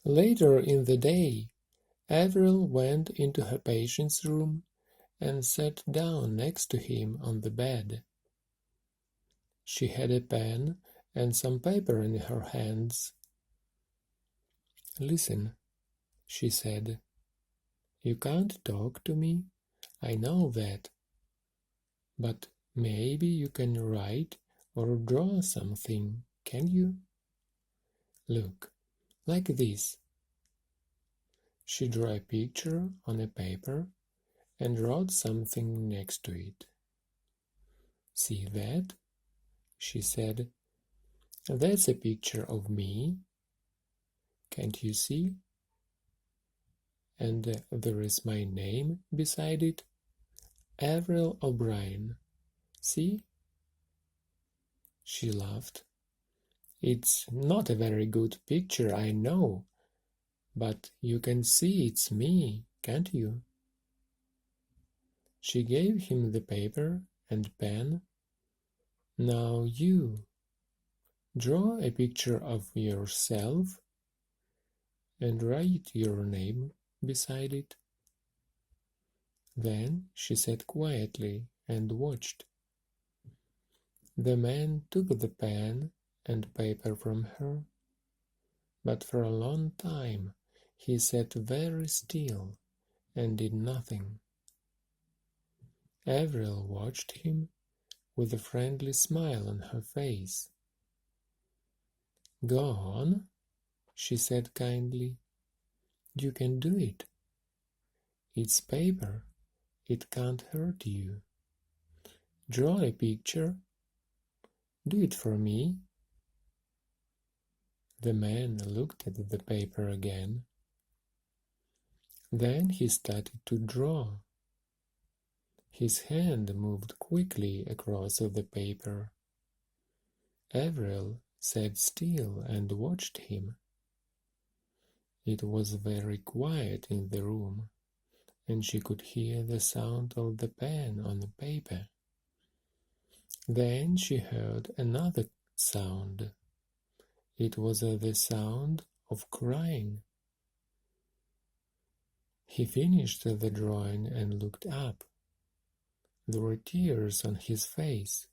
Later in the day, Avril went into her patient's room and sat down next to him on the bed. She had a pen and some paper in her hands. "Listen," she said. "You can't talk to me, I know that. But maybe you can write or draw something, can you? Look, like this." She drew a picture on a paper and wrote something next to it. "See that?" she said. "That's a picture of me. Can't you see? And there is my name beside it. Avril O'Brien. See?" She laughed. "It's not a very good picture, I know, but you can see it's me, can't you?" She gave him the paper and pen. "Now you draw a picture of yourself and write your name beside it." Then she sat quietly and watched. The man took the pen and paper from her, but for a long time he sat very still and did nothing. Avril watched him with a friendly smile on her face. "Go on," she said kindly. "You can do it. It's paper. It can't hurt you. Draw a picture. Do it for me." The man looked at the paper again. Then he started to draw. His hand moved quickly across the paper. Avril sat still and watched him. It was very quiet in the room, and she could hear the sound of the pen on the paper. Then she heard another sound. It was the sound of crying. He finished the drawing and looked up. There were tears on his face.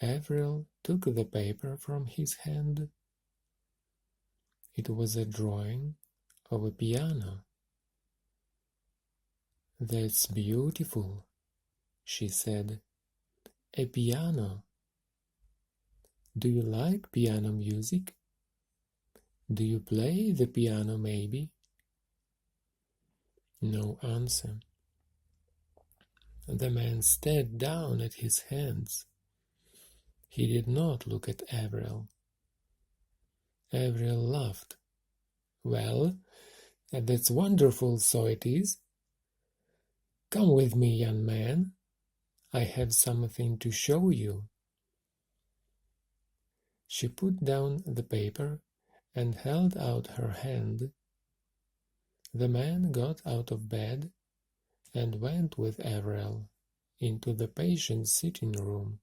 Avril took the paper from his hand. It was a drawing of a piano. "That's beautiful," she said. "A piano. Do you like piano music? Do you play the piano, maybe?" No answer. The man stared down at his hands. He did not look at Avril. Avril laughed. "Well, that's wonderful, so it is. Come with me, young man. I have something to show you." She put down the paper and held out her hand. The man got out of bed and went with Avril into the patient's sitting room.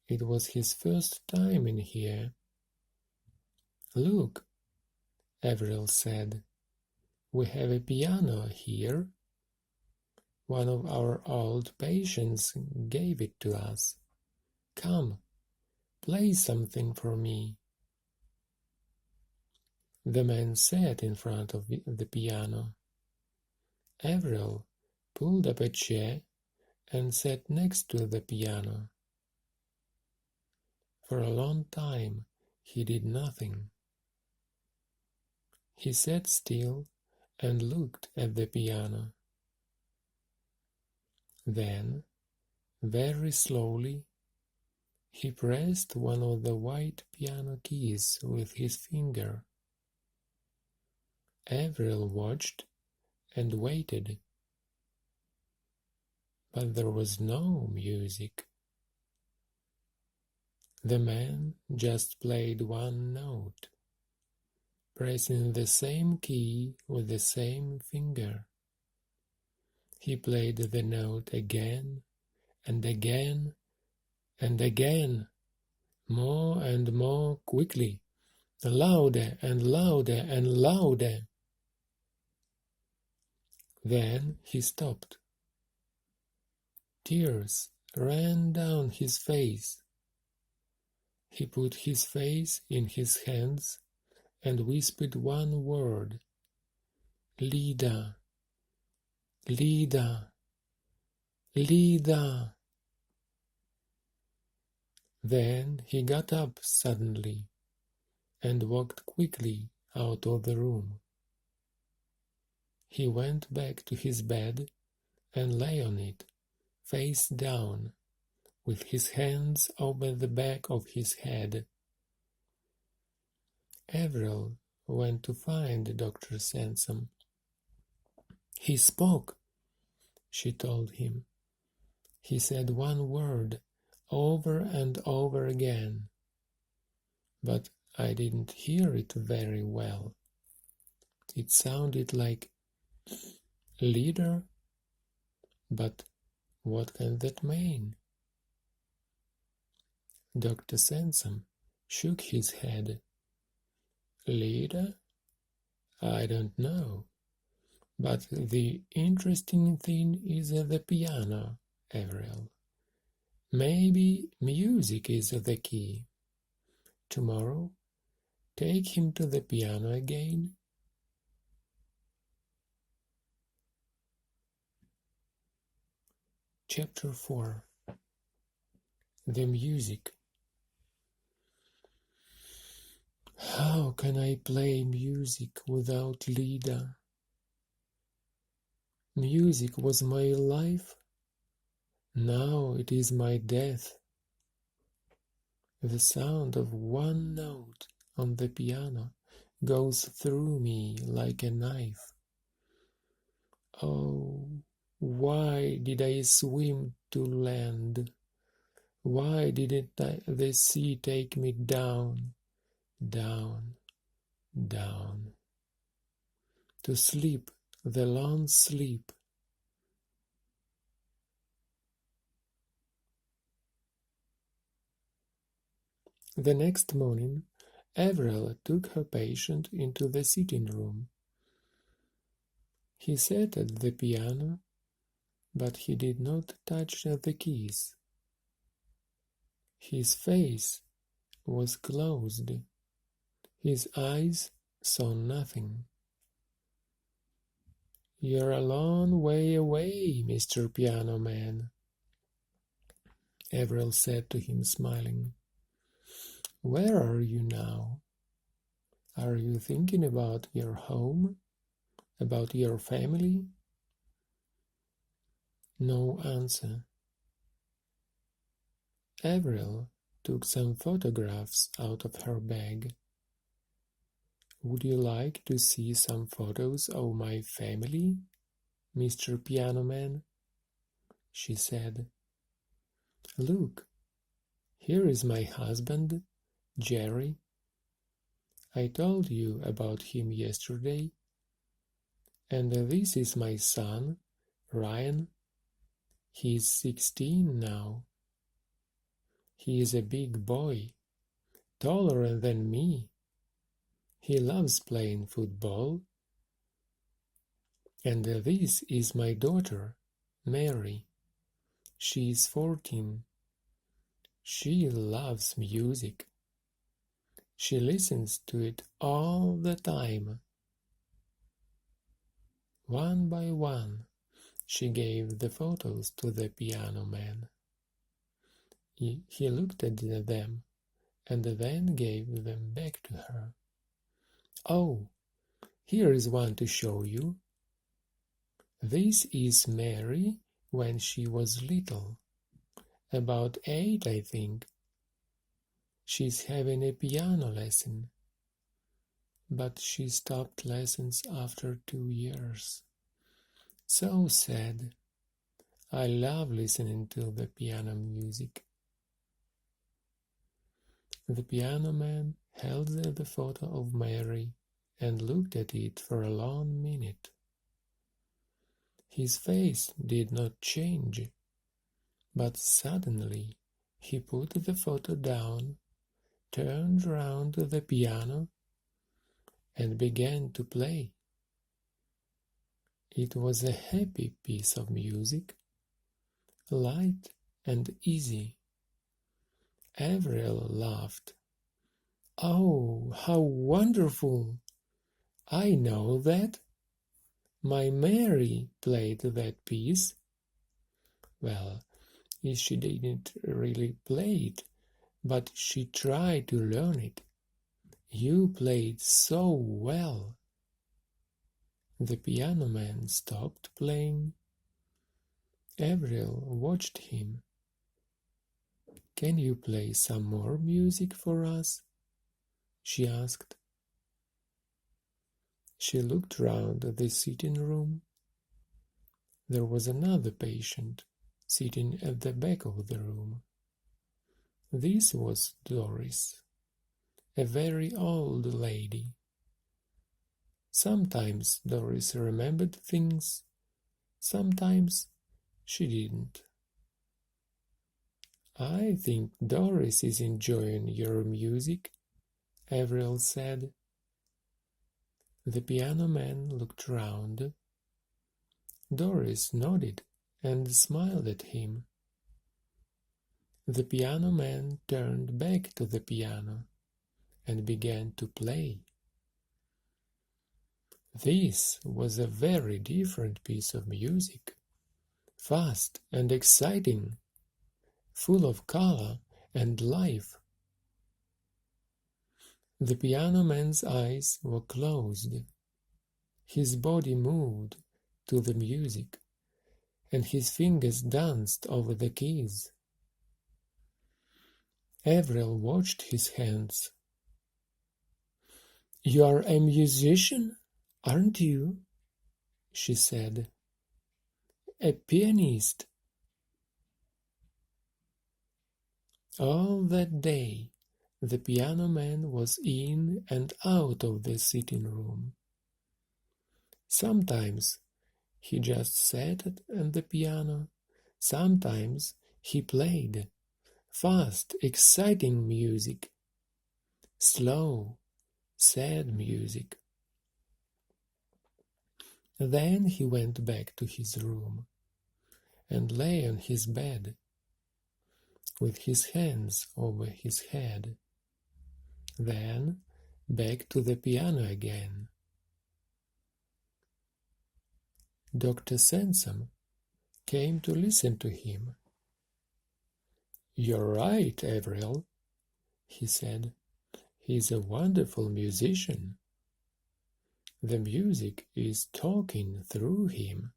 It was his first time in here. "Look," Avril said, "we have a piano here. One of our old patients gave it to us. Come, play something for me." The man sat in front of the piano. Avril pulled up a chair and sat next to the piano. For a long time he did nothing. He sat still and looked at the piano. Then, very slowly, he pressed one of the white piano keys with his finger. Avril watched and waited, but there was no music. The man just played one note, pressing the same key with the same finger. He played the note again and again and again, more and more quickly, louder and louder and louder. Then he stopped. Tears ran down his face. He put his face in his hands and whispered one word. Lida, Lida, Lida. Then he got up suddenly and walked quickly out of the room. He went back to his bed and lay on it, face down, with his hands over the back of his head. Avril went to find Dr. Sansom. He spoke, she told him. He said one word over and over again, but I didn't hear it very well. It sounded like leader, but what can that mean? Dr. Sansom shook his head. Leader? I don't know. But the interesting thing is the piano, Avril. Maybe music is the key. Tomorrow, take him to the piano again. Chapter 4. The music. How can I play music without Lida? Music was my life. Now it is my death. The sound of one note on the piano goes through me like a knife. Oh, why did I swim to land? Why didn't the sea take me down, down, down? To sleep the long sleep. The next morning, Avril took her patient into the sitting room. He sat at the piano, but he did not touch the keys. His face was closed. His eyes saw nothing. You're a long way away, Mr. Piano Man, Avril said to him, smiling. Where are you now? Are you thinking about your home? About your family? No answer. Avril took some photographs out of her bag. Would you like to see some photos of my family, Mr. Piano Man? She said. Look, here is my husband, Jerry. I told you about him yesterday. And this is my son, Ryan. He is 16 now. He is a big boy, taller than me. He loves playing football. And this is my daughter, Mary. She is 14. She loves music. She listens to it all the time. One by one, she gave the photos to the piano man. He looked at them and then gave them back to her. Oh, here is one to show you. This is Mary when she was little, about 8, I think. She's having a piano lesson, but she stopped lessons after 2 years. So sad. I love listening to the piano music. The piano man held the photo of Mary and looked at it for a long minute. His face did not change, but suddenly he put the photo down, turned round the piano and began to play. It was a happy piece of music, light and easy. Avril laughed. "Oh, how wonderful! I know that. My Mary played that piece." Well, she didn't really play it, but she tried to learn it. "You played so well." The piano man stopped playing. Avril watched him. "Can you play some more music for us?" she asked. She looked round the sitting room. There was another patient sitting at the back of the room. This was Doris, a very old lady. Sometimes Doris remembered things, sometimes she didn't. "I think Doris is enjoying your music," Avril said. The piano man looked round. Doris nodded and smiled at him. The piano man turned back to the piano and began to play. This was a very different piece of music, fast and exciting, full of color and life. The piano man's eyes were closed. His body moved to the music, and his fingers danced over the keys. Avril watched his hands. "You are a musician, aren't you?" she said. "A pianist." All that day, the piano man was in and out of the sitting room. Sometimes he just sat at the piano, sometimes he played fast, exciting music, slow, sad music. Then he went back to his room and lay on his bed with his hands over his head. Then back to the piano again. Dr. Sansom came to listen to him. "You're right, Avril," he said. "He's a wonderful musician. The music is talking through him.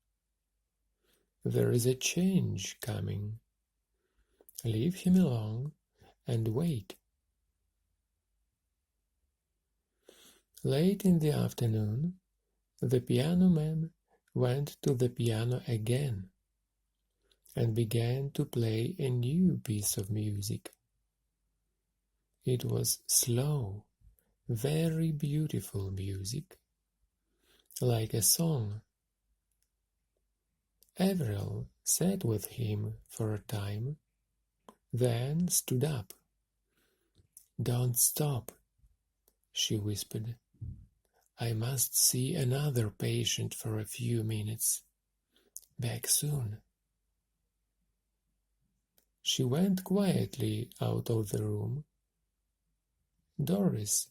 There is a change coming. Leave him alone and wait." Late in the afternoon, the piano man went to the piano again and began to play a new piece of music. It was slow, very beautiful music, like a song. Avril sat with him for a time, then stood up. "Don't stop," she whispered. "I must see another patient for a few minutes. Back soon." She went quietly out of the room. Doris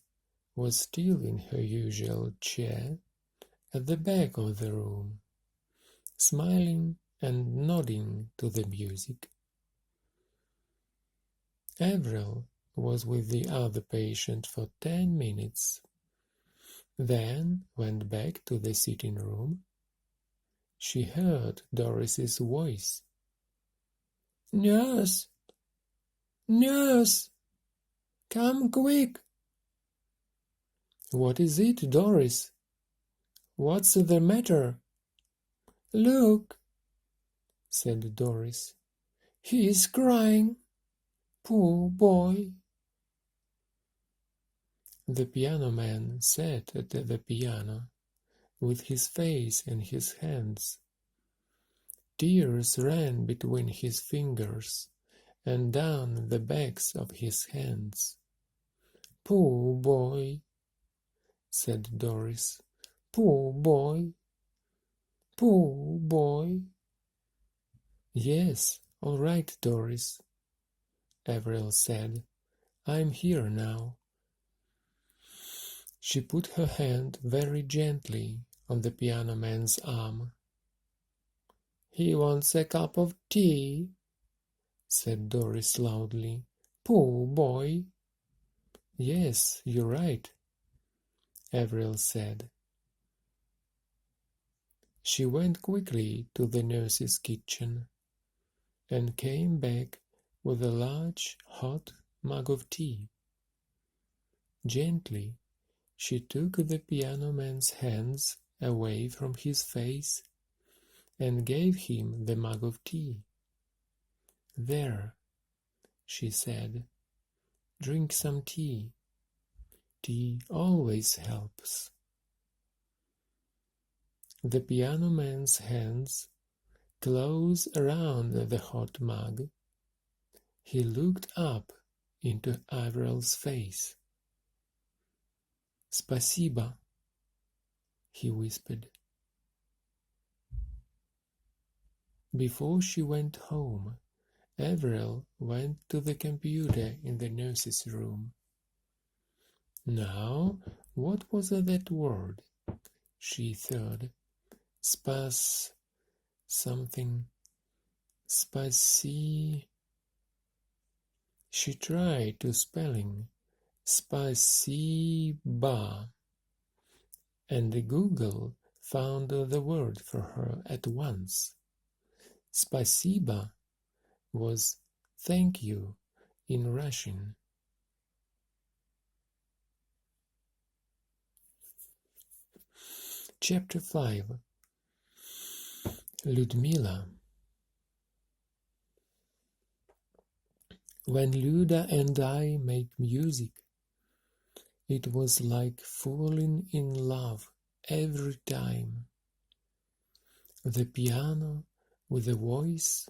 was still in her usual chair at the back of the room, smiling and nodding to the music. Avril was with the other patient for 10 minutes, then went back to the sitting room. She heard Doris's voice. "Nurse! Nurse! Come quick!" "What is it, Doris? What's the matter?" "Look," said Doris. "He is crying. Poor boy." The piano man sat at the piano, with his face in his hands. Tears ran between his fingers and down the backs of his hands. Poor boy, said Doris. Poor boy. Poor boy. Yes, all right, Doris, Avril said. I'm here now. She put her hand very gently on the piano man's arm. He wants a cup of tea, said Doris loudly. Poor boy. Yes, you're right, Avril said. She went quickly to the nurse's kitchen and came back with a large, hot mug of tea. Gently, she took the piano man's hands away from his face and gave him the mug of tea. There, she said, drink some tea. Tea always helps. The piano man's hands closed around the hot mug. He looked up into Avril's face. Спасибо, he whispered. Before she went home, Avril went to the computer in the nurse's room. Now, what was that word? She thought. Something. She tried to spelling Spasiba, and Google found the word for her at once. Spasiba was thank you in Russian. Chapter 5. Ludmila. When Luda and I made music, it was like falling in love every time. The piano with the voice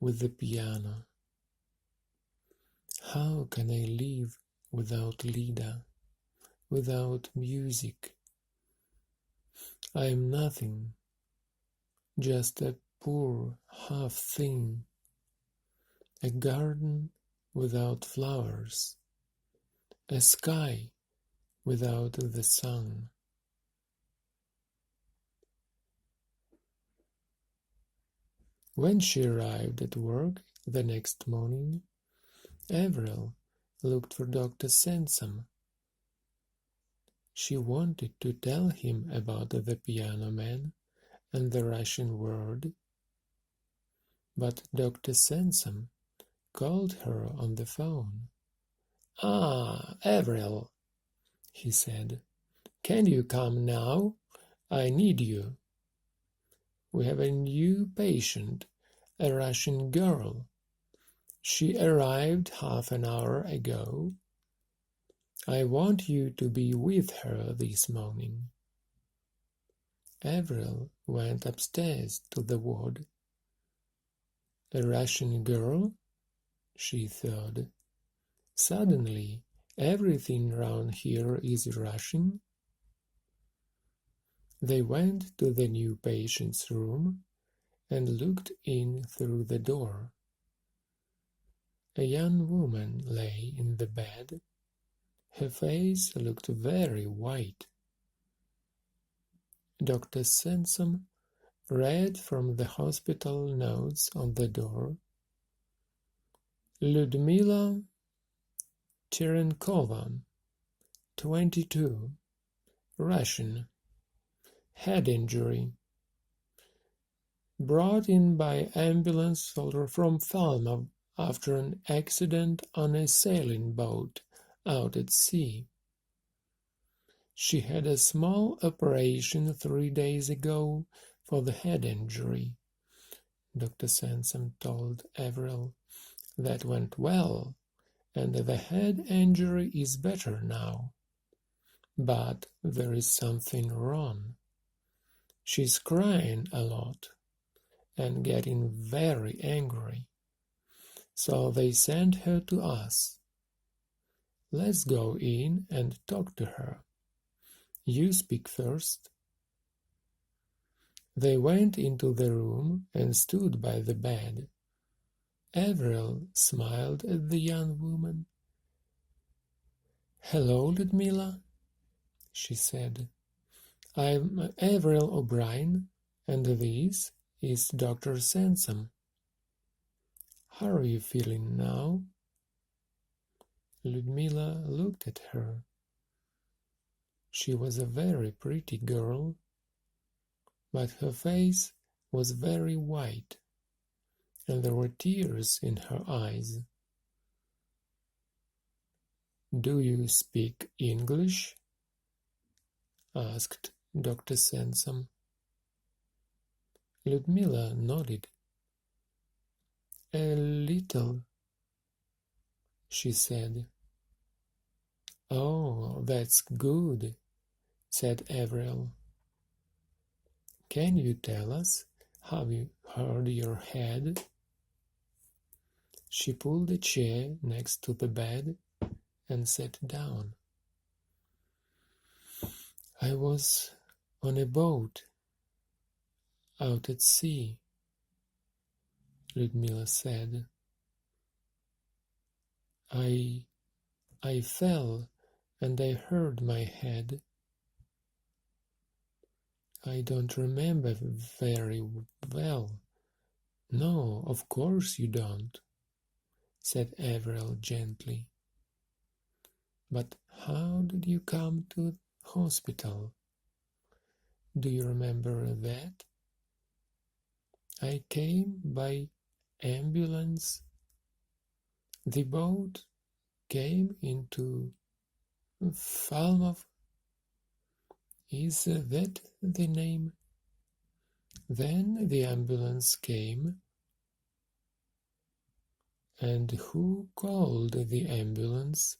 with the piano. How can I live without Lida, without music? I am nothing, just a poor half thing, a garden without flowers, a sky without the sun. When she arrived at work the next morning, Avril looked for Dr. Sansom. She wanted to tell him about the piano man and the Russian word, but Dr. Sansom called her on the phone. "Ah, Avril," he said, "can you come now? I need you. We have a new patient, a Russian girl. She arrived half an hour ago. I want you to be with her this morning." Avril went upstairs to the ward. A Russian girl? She thought. Suddenly, everything round here is Russian. They went to the new patient's room and looked in through the door. A young woman lay in the bed. Her face looked very white. Dr. Sansom read from the hospital notes on the door. Ludmila Terenkova, 22, Russian, head injury. Brought in by ambulance from Falmouth after an accident on a sailing boat out at sea. She had a small operation 3 days ago for the head injury. Dr. Sansom told Avril. That went well, and the head injury is better now. But there is something wrong. She's crying a lot and getting very angry. So they sent her to us. let's go in and talk to her. You speak first. They went into the room and stood by the bed. Avril smiled at the young woman. "Hello, Ludmila," she said. "I'm Avril O'Brien, and this is Dr. Sansom. How are you feeling now?" Ludmila looked at her. She was a very pretty girl, but her face was very white, and there were tears in her eyes. "Do you speak English?" asked Dr. Sansom. Ludmila nodded. "A little," she said. "Oh, that's good," said Avril. "Can you tell us how you hurt your head?" She pulled a chair next to the bed and sat down. "I was on a boat out at sea," Ludmila said. I fell and I hurt my head. I don't remember very well. "No, of course you don't," said Avril gently. "But how did you come to hospital? Do you remember that?" "I came by ambulance. The boat came into Falmouth. Is that the name? Then the ambulance came." "And who called the ambulance?"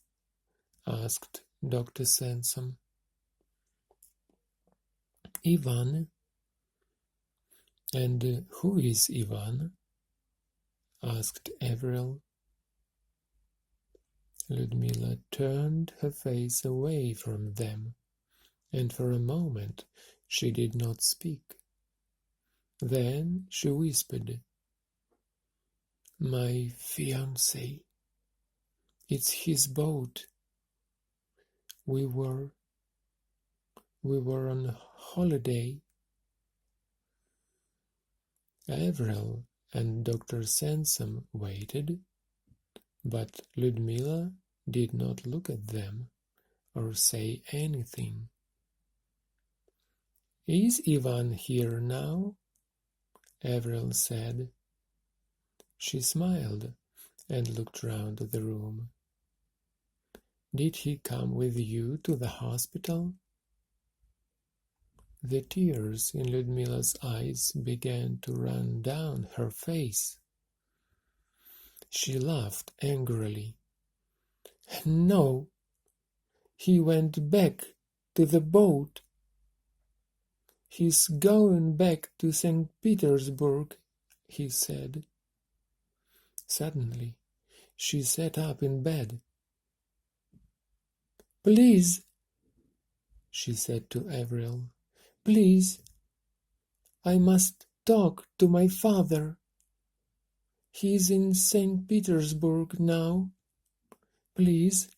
asked Dr. Sansom. "Ivan." "And who is Ivan?" asked Avril. Ludmila turned her face away from them, and for a moment she did not speak. Then she whispered, "My fiancé. It's his boat. We were on holiday." Avril and Dr. Sansom waited, but Ludmila did not look at them or say anything. "Is Ivan here now?" Avril said. She smiled and looked round the room. "Did he come with you to the hospital?" The tears in Ludmila's eyes began to run down her face. She laughed angrily. "No, he went back to the boat. He's going back to St. Petersburg," he said. Suddenly, she sat up in bed. "Please," she said to Avril, "please, I must talk to my father. He's in St. Petersburg now. Please,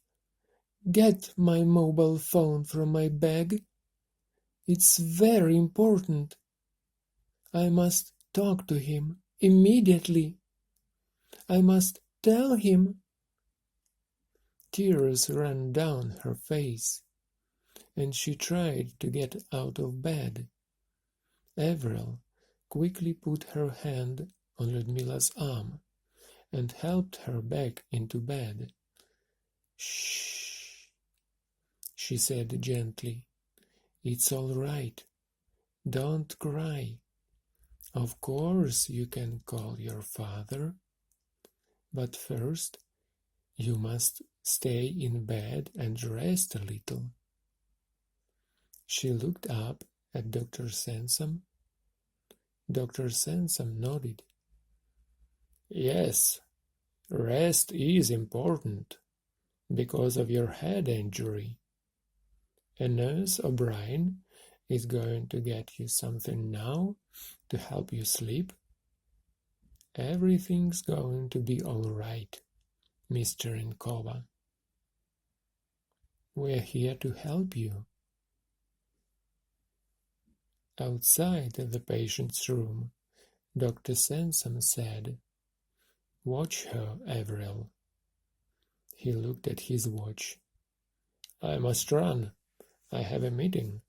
get my mobile phone from my bag. It's very important. I must talk to him immediately. I must tell him." Tears ran down her face, and she tried to get out of bed. Avril quickly put her hand on Ludmila's arm and helped her back into bed. "Shh," she said gently. "It's all right. Don't cry. Of course you can call your father. But first you must stay in bed and rest a little." She looked up at Dr. Sansom. Dr. Sansom nodded. "Yes, rest is important. because of your head injury. And Nurse O'Brien is going to get you something now to help you sleep. Everything's going to be all right, Mr. Nkova. We're here to help you. Outside the patient's room, Dr. Sansom said, "Watch her, Avril." He looked at his watch. "I must run. I have a meeting.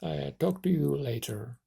I'll talk to you later."